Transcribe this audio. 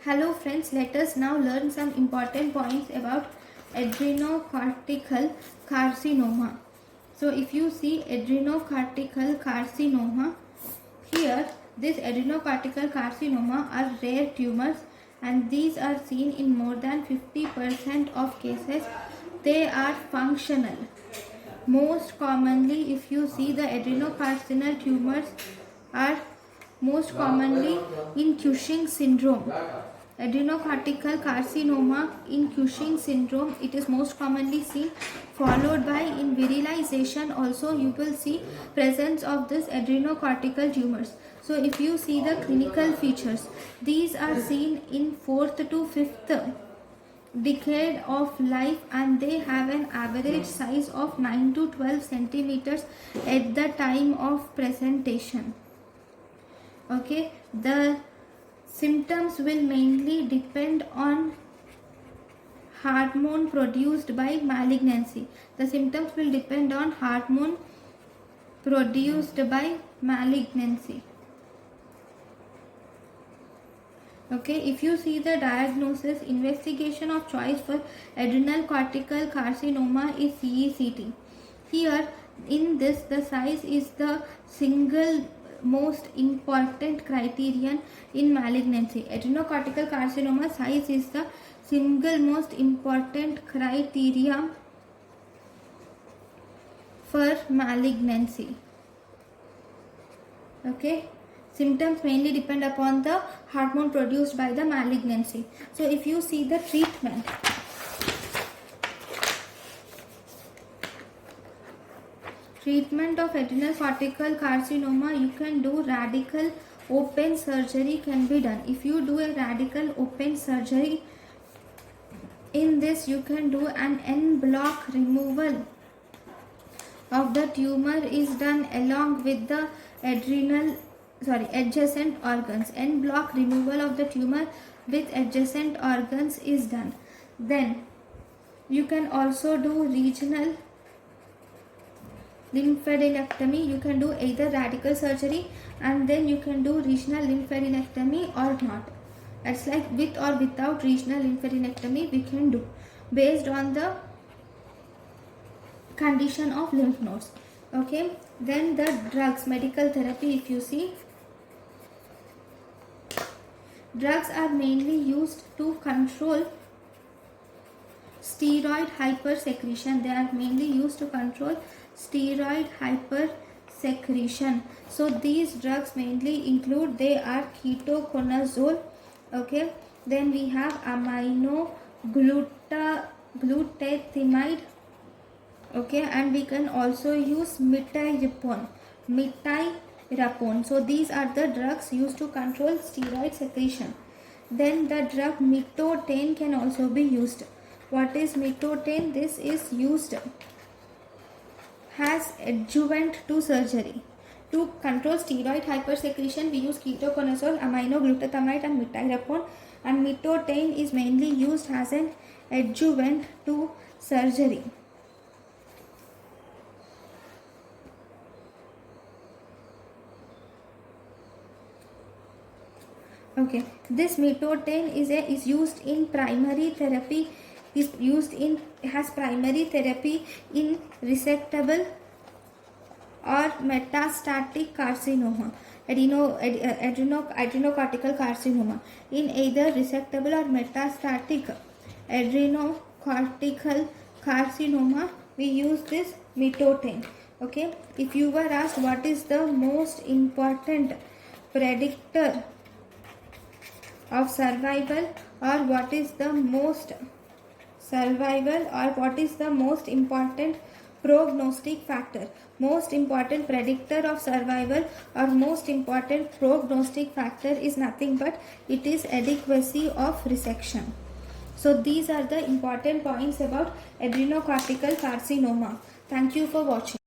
Hello friends, let us now learn some important points about adrenocortical carcinoma. So if you see adrenocortical carcinoma, here this adrenocortical carcinoma are rare tumors and these are seen in more than 50% of cases. They are functional. Most commonly, if you see, the adrenocarcinal tumors are most commonly in Cushing syndrome. Adrenocortical carcinoma in Cushing syndrome, it is most commonly seen, followed by in virilization also you will see presence of this adrenocortical tumors. So if you see the clinical features, these are seen in 4th to 5th decade of life and they have an average size of 9 to 12 centimeters at the time of presentation. Okay, the symptoms will mainly depend on hormone produced by malignancy. The symptoms will depend on hormone produced by malignancy. Okay, if you see the diagnosis, investigation of choice for adrenal cortical carcinoma is CECT. Here in this, the size is the single most important criterion in malignancy. Adrenocortical carcinoma size is the single most important criteria for malignancy. Okay, symptoms mainly depend upon the hormone produced by the malignancy. So if you see the treatment, of adrenocortical carcinoma, you can do radical open surgery can be done. If you do a radical open surgery, in this you can do an en bloc removal of the tumor is done along with the adjacent organs. En bloc removal of the tumor with adjacent organs is done. Then you can also do regional lymphadenectomy. You can do either radical surgery and then you can do regional lymphadenectomy or not. It's like with or without regional lymphadenectomy we can do based on the condition of lymph nodes. Okay, then the drugs, medical therapy, if you see, drugs are mainly used to control steroid hypersecretion. They are mainly used to control steroid hypersecretion. So these drugs mainly include, they are ketoconazole. Okay, then we have aminoglutathione. Okay, and we can also use mipirapone. So these are the drugs used to control steroid secretion. Then the drug mitotane can also be used. What is mitotane? This is used as adjuvant to surgery. To control steroid hypersecretion, we use ketoconazole, aminoglutathione and mipirapone, and mitotane is mainly used as an adjuvant to surgery. Okay, this mitotane is used in primary therapy. Has primary therapy in resectable or metastatic carcinoma, adrenocortical carcinoma. In either resectable or metastatic adrenocortical carcinoma, we use this mitotane. Okay, if you were asked what is the most important predictor of survival or what is the most important prognostic factor, most important predictor of survival or most important prognostic factor is nothing but it is adequacy of resection. So these are the important points about adrenocortical carcinoma. Thank you for watching.